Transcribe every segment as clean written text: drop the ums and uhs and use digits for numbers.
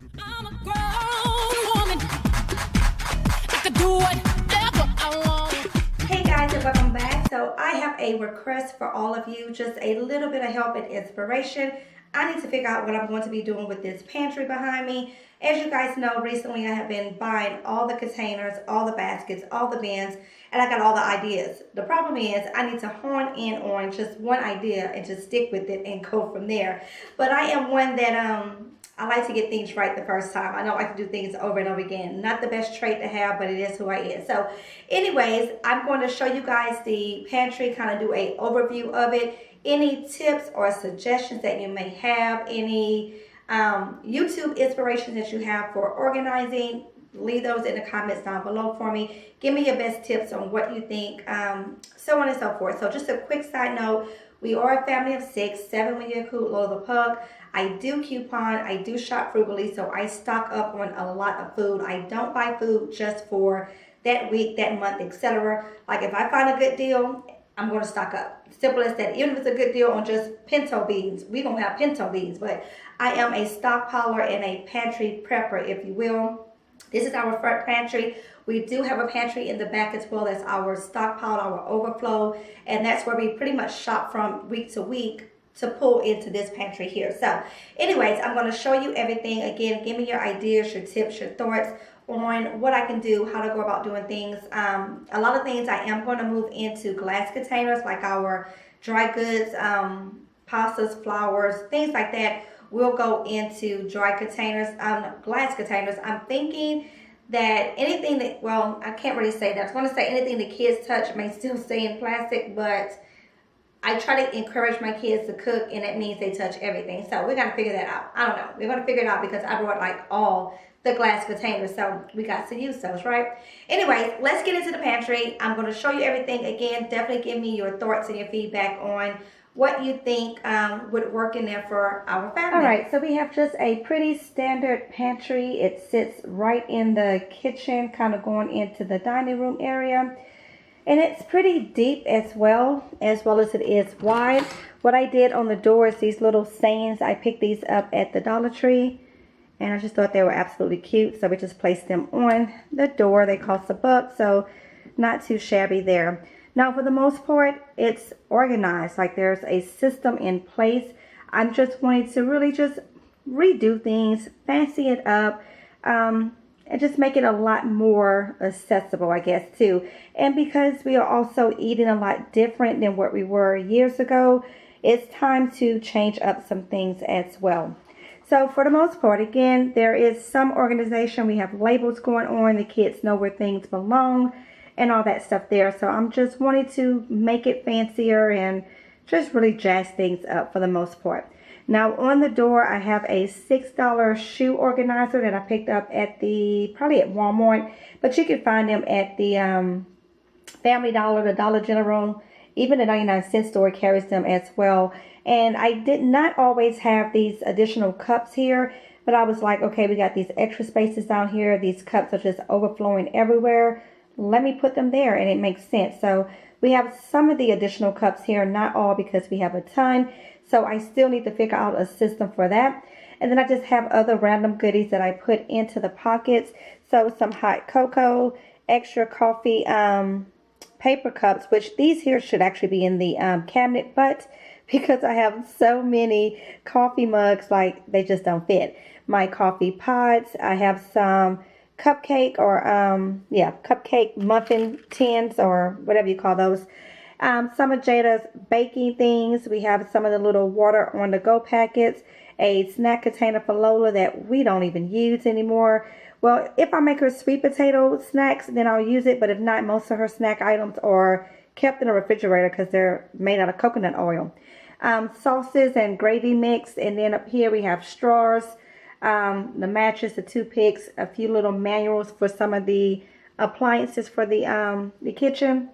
I'm a grown woman. I can do whatever I want. Hey guys, and welcome back. So I have a request for all of you, just a little bit of help and inspiration. I need to figure out what I'm going to be doing with this pantry behind me. As you guys know, recently I have been buying all the containers, all the baskets, all the bins, and I got all the ideas. The problem is I need to hone in on just one idea and just stick with it and go from there. But I am one that I like to get things right the first time. I don't like to do things over and over again. Not the best trait to have, but it is who I am. So anyways, I'm going to show you guys the pantry, kind of do an overview of it. Any tips or suggestions that you may have, any YouTube inspirations that you have for organizing, leave those in the comments down below for me. Give me your best tips on what you think, so on and so forth. So just a quick side note, we are a family of 6, 7 when you include Lola the Pug. I do coupon, I do shop frugally, so I stock up on a lot of food. I don't buy food just for that week, that month, etc. Like if I find a good deal, I'm going to stock up. Simple as that. Even if it's a good deal on just pinto beans, we don't have pinto beans, but I am a stockpiler and a pantry prepper, if you will. This is our front pantry. We do have a pantry in the back as well. That's our stockpile, our overflow, and that's where we pretty much shop from week to week to pull into this pantry here. So anyways, I'm going to show you everything. Again, give me your ideas, your tips, your thoughts on what I can do, how to go about doing things. A lot of things I am going to move into glass containers, like our dry goods, pastas, flours, things like that will go into dry containers, glass containers. I'm thinking that anything that, well, I can't really say that. I was going to say anything the kids touch may still stay in plastic, but I try to encourage my kids to cook, and that means they touch everything. So we're going to figure that out. I don't know. We're going to figure it out because I brought like all the glass containers, so we got to use those, right? Anyways, let's get into the pantry. I'm going to show you everything. Again, definitely give me your thoughts and your feedback on what you think would work in there for our family. All right, so we have just a pretty standard pantry. It sits right in the kitchen, kind of going into the dining room area. And it's pretty deep as well as it is wide. What I did on the door is these little sayings. I picked these up at the Dollar Tree, and I just thought they were absolutely cute. So we just placed them on the door. They cost $1, so not too shabby there. Now, for the most part, it's organized. Like there's a system in place. I'm just wanting to really just redo things, fancy it up, and just make it a lot more accessible, I guess, too. And because we are also eating a lot different than what we were years ago, it's time to change up some things as well. So for the most part, again, there is some organization. We have labels going on. The kids know where things belong and all that stuff there. So I'm just wanting to make it fancier and just really jazz things up for the most part. Now on the door, I have a $6 shoe organizer that I picked up at probably at Walmart, but you can find them at the Family Dollar, the Dollar General, even the 99-cent store carries them as well. And I did not always have these additional cups here, but I was like, okay, we got these extra spaces down here. These cups are just overflowing everywhere. Let me put them there, and it makes sense. So we have some of the additional cups here, not all because we have a ton. So I still need to figure out a system for that. And then I just have other random goodies that I put into the pockets. So some hot cocoa, extra coffee, paper cups, which these here should actually be in the cabinet, but because I have so many coffee mugs, like they just don't fit. My coffee pots, I have some cupcake or cupcake muffin tins or whatever you call those. Some of Jada's baking things. We have some of the little water on the go packets, a snack container for Lola that we don't even use anymore. Well, if I make her sweet potato snacks, then I'll use it, but if not, most of her snack items are kept in the refrigerator because they're made out of coconut oil. Sauces and gravy mix, and then up here we have straws, the mattress, the toothpicks, a few little manuals for some of the appliances for the kitchen.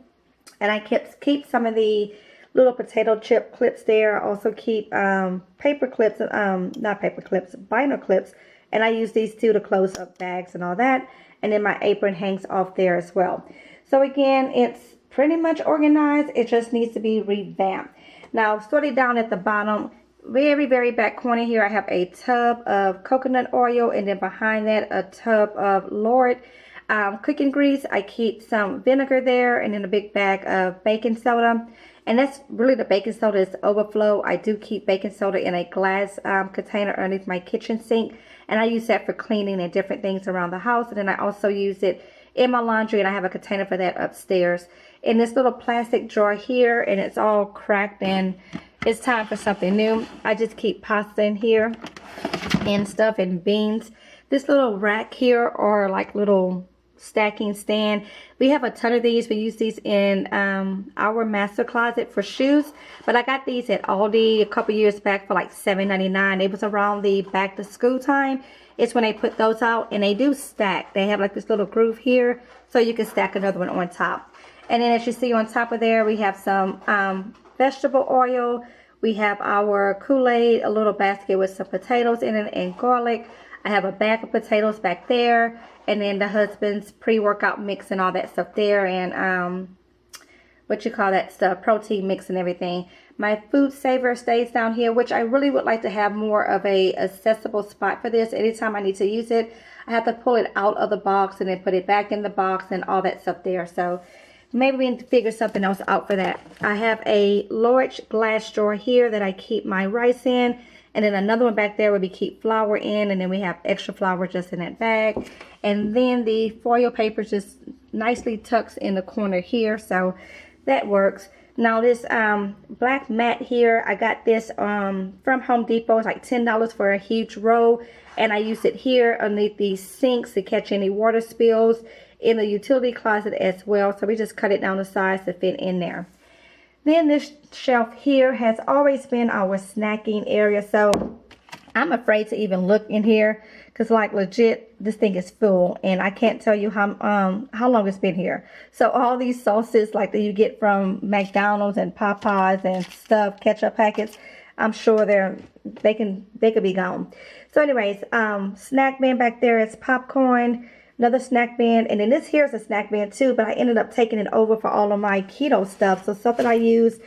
And I keep some of the little potato chip clips there. I also keep paper clips, not paper clips, vinyl clips. And I use these too to close up bags and all that. And then my apron hangs off there as well. So again, it's pretty much organized. It just needs to be revamped. Now, sort of down at the bottom, very, very back corner here, I have a tub of coconut oil, and then behind that, a tub of Lord cooking grease. I keep some vinegar there, and then a big bag of baking soda. And that's really the baking soda is overflow. I do keep baking soda in a glass container underneath my kitchen sink. And I use that for cleaning and different things around the house. And then I also use it in my laundry, and I have a container for that upstairs. In this little plastic drawer here, and it's all cracked and it's time for something new. I just keep pasta in here and stuff and beans. This little rack here are like little stacking stand. We have a ton of these. We use these in our master closet for shoes, but I got these at Aldi a couple years back for like $7.99. It was around the back to school time. It's when they put those out, and they do stack. They have like this little groove here, so you can stack another one on top. And then as you see on top of there, we have some vegetable oil. We have our Kool-Aid, a little basket with some potatoes in it and garlic. I have a bag of potatoes back there, and then the husband's pre-workout mix and all that stuff there, and what you call that stuff, protein mix and everything. My food saver stays down here, which I really would like to have more of a accessible spot for this. Anytime I need to use it, I have to pull it out of the box and then put it back in the box and all that stuff there. So maybe we need to figure something else out for that. I have a large glass drawer here that I keep my rice in. And then another one back there where we keep flour in, and then we have extra flour just in that bag. And then the foil paper just nicely tucks in the corner here, so that works. Now this black mat here, I got this from Home Depot. It's like $10 for a huge roll, and I use it here underneath these sinks to catch any water spills, in the utility closet as well. So we just cut it down the sides to fit in there. Then this shelf here has always been our snacking area, so I'm afraid to even look in here because, like, legit, this thing is full, and I can't tell you how long it's been here. So all these sauces like that you get from McDonald's and Popeyes and stuff, ketchup packets, I'm sure they could be gone. So anyways, snack bin back there is popcorn. Another snack bin, and then this here is a snack bin too, but I ended up taking it over for all of my keto stuff. So stuff that I use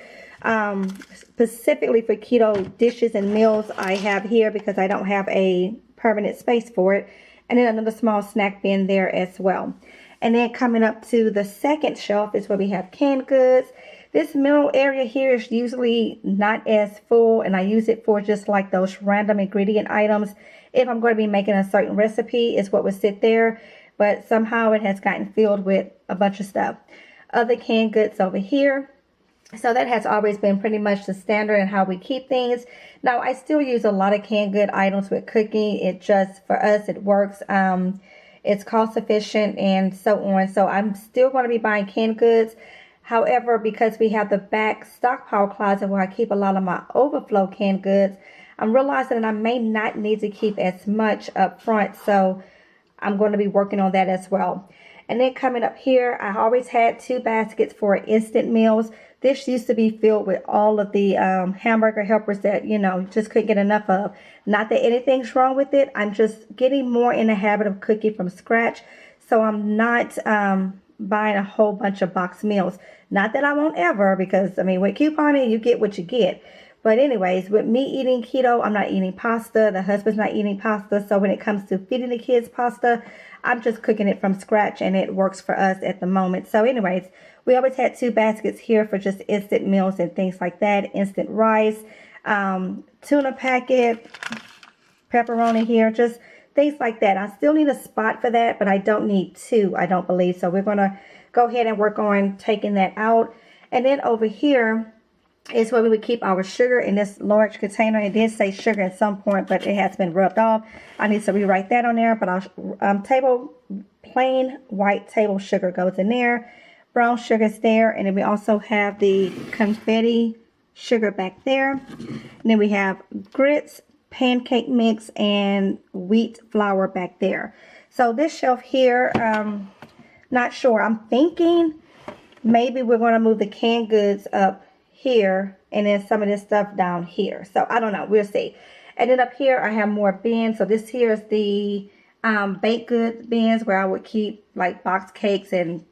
specifically for keto dishes and meals I have here because I don't have a permanent space for it. And then another small snack bin there as well. And then coming up to the second shelf is where we have canned goods. This middle area here is usually not as full, and I use it for just like those random ingredient items. If I'm going to be making a certain recipe, is what would sit there. But somehow it has gotten filled with a bunch of stuff. Other canned goods over here. So that has always been pretty much the standard in how we keep things. Now, I still use a lot of canned good items with cooking. It just, for us, it works. It's cost efficient and so on. So I'm still going to be buying canned goods. However, because we have the back stockpile closet where I keep a lot of my overflow canned goods, I'm realizing that I may not need to keep as much up front. So I'm going to be working on that as well. And then coming up here, I always had 2 baskets for instant meals. This used to be filled with all of the hamburger helpers that, you know, just couldn't get enough of. Not that anything's wrong with it. I'm just getting more in the habit of cooking from scratch. So I'm not buying a whole bunch of box meals. Not that I won't ever, because, I mean, with couponing, you get what you get. But anyways, with me eating keto, I'm not eating pasta. The husband's not eating pasta. So when it comes to feeding the kids pasta, I'm just cooking it from scratch, and it works for us at the moment. So anyways, we always had 2 baskets here for just instant meals and things like that. Instant rice, tuna packet, pepperoni here, just things like that. I still need a spot for that, but I don't need 2, I don't believe. So we're going to go ahead and work on taking that out. And then over here is where we would keep our sugar in this large container. It did say sugar at some point, but it has been rubbed off. I need to rewrite that on there, but I'll plain white table sugar goes in there. Brown sugar's there, and then we also have the confetti sugar back there. And then we have grits, pancake mix, and wheat flour back there. So this shelf here, not sure. I'm thinking maybe we're going to move the canned goods up here, and then some of this stuff down here. So I don't know, we'll see. And then up here I have more bins. So this here is the baked goods bins where I would keep like box cakes and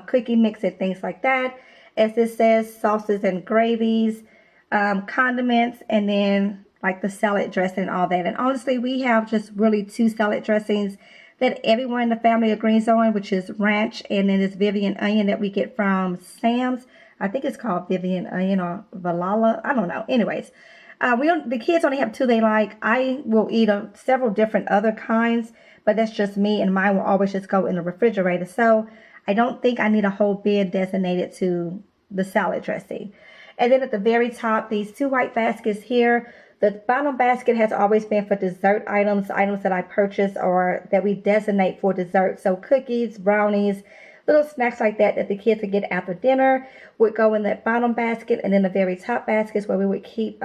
cookie mix and things like that. As this says, sauces and gravies, condiments, and then like the salad dressing and all that. And honestly, we have just really 2 salad dressings that everyone in the family agrees on, which is ranch and then this Vivian onion that we get from Sam's. I think it's called Vivian onion or Valhalla. I don't know. Anyways, the kids only have 2 they like. I will eat several different other kinds, but that's just me, and mine will always just go in the refrigerator. So I don't think I need a whole bin designated to the salad dressing. And then at the very top, these 2 white baskets here. The bottom basket has always been for dessert items that I purchase or that we designate for dessert. So cookies, brownies, little snacks like that the kids would get after dinner would go in that bottom basket. And then the very top baskets where we would keep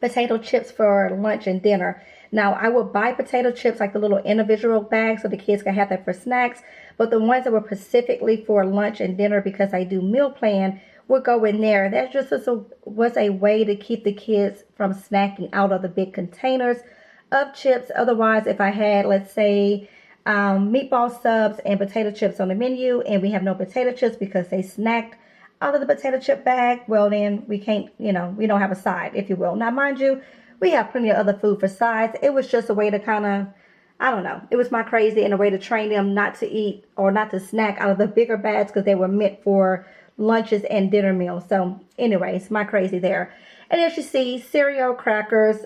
potato chips for lunch and dinner. Now, I would buy potato chips like the little individual bags so the kids can have that for snacks. But the ones that were specifically for lunch and dinner, because I do meal plan, would go in there. That just was a way to keep the kids from snacking out of the big containers of chips. Otherwise, if I had, let's say, meatball subs and potato chips on the menu and we have no potato chips because they snacked out of the potato chip bag, well then we can't, we don't have a side, if you will. Now, mind you, we have plenty of other food for sides. It was just a way to kind of, I don't know, it was my crazy and a way to train them not to eat or not to snack out of the bigger bags because they were meant for lunches and dinner meals. So anyways, my crazy there. And as you see, cereal, crackers,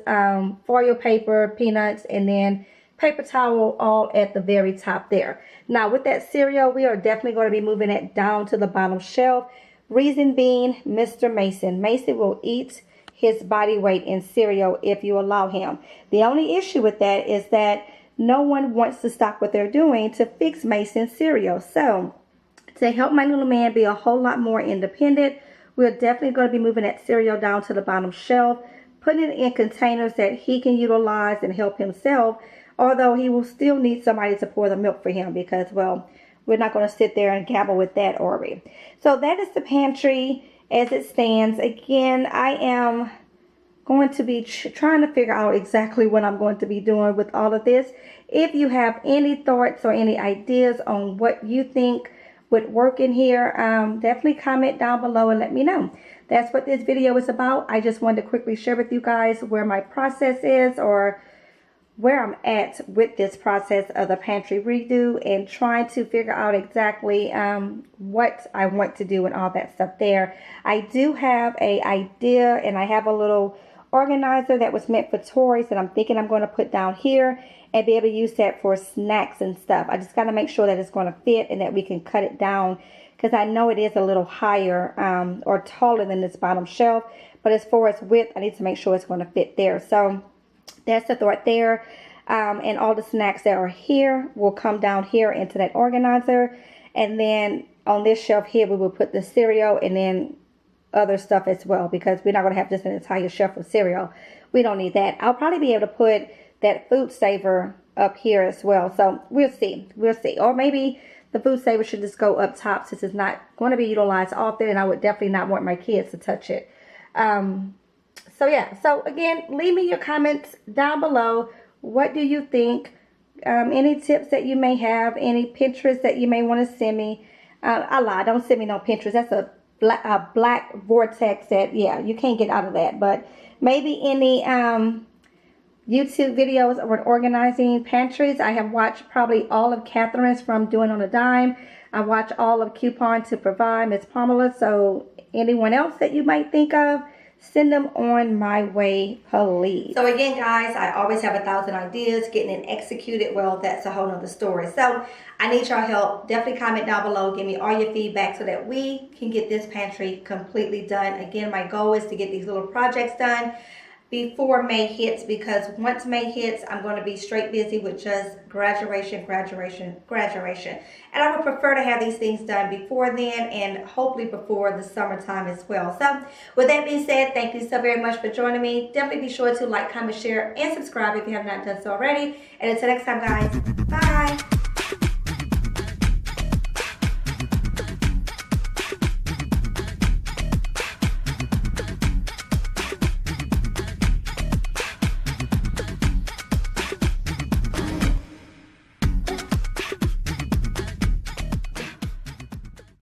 foil paper, peanuts, and then paper towel all at the very top there. Now with that cereal, we are definitely going to be moving it down to the bottom shelf. Reason being, Mr. Mason. Mason will eat his body weight in cereal if you allow him. The only issue with that is that no one wants to stop what they're doing to fix Mason's cereal. So to help my little man be a whole lot more independent, we're definitely going to be moving that cereal down to the bottom shelf, putting it in containers that he can utilize and help himself, although he will still need somebody to pour the milk for him because, well, we're not going to sit there and gabble with that, are we? So that is the pantry as it stands. Again, I am going to be trying to figure out exactly what I'm going to be doing with all of this. If you have any thoughts or any ideas on what you think would work in here, definitely comment down below and let me know. That's what this video is about. I just wanted to quickly share with you guys where my process is or where I'm at with this process of the pantry redo and trying to figure out exactly what I want to do and all that stuff there. I do have an idea and I have a little organizer that was meant for toys that I'm thinking I'm going to put down here and be able to use that for snacks and stuff. I just got to make sure that it's going to fit and that we can cut it down because I know it is a little higher or taller than this bottom shelf. But as far as width, I need to make sure it's going to fit there. So that's the thought there. And all the snacks that are here will come down here into that organizer. And then on this shelf here, we will put the cereal and then other stuff as well because we're not going to have just an entire shelf of cereal. We don't need that. I'll probably be able to put that food saver up here as well. So we'll see. We'll see. Or maybe the food saver should just go up top since it's not going to be utilized often and I would definitely not want my kids to touch it. So yeah, so again, leave me your comments down below. What do you think? Any tips that you may have, any Pinterest that you may want to send me. I lied, don't send me no Pinterest. That's a black vortex that, yeah, you can't get out of that. But maybe any YouTube videos or organizing pantries. I have watched probably all of Catherine's from Doing on a Dime. I watch all of Coupon to Provide, Miss Pamela. So anyone else that you might think of, send them on my way, please. So again, guys, I always have 1,000 ideas. Getting it executed, well, that's a whole nother story. So I need your help. Definitely comment down below. Give me all your feedback so that we can get this pantry completely done. Again, my goal is to get these little projects done before May hits, because once May hits, I'm going to be straight busy with just graduation. And I would prefer to have these things done before then and hopefully before the summertime as well. So with that being said, thank you so very much for joining me. Definitely be sure to like, comment, share, and subscribe if you have not done so already. And until next time, guys, bye.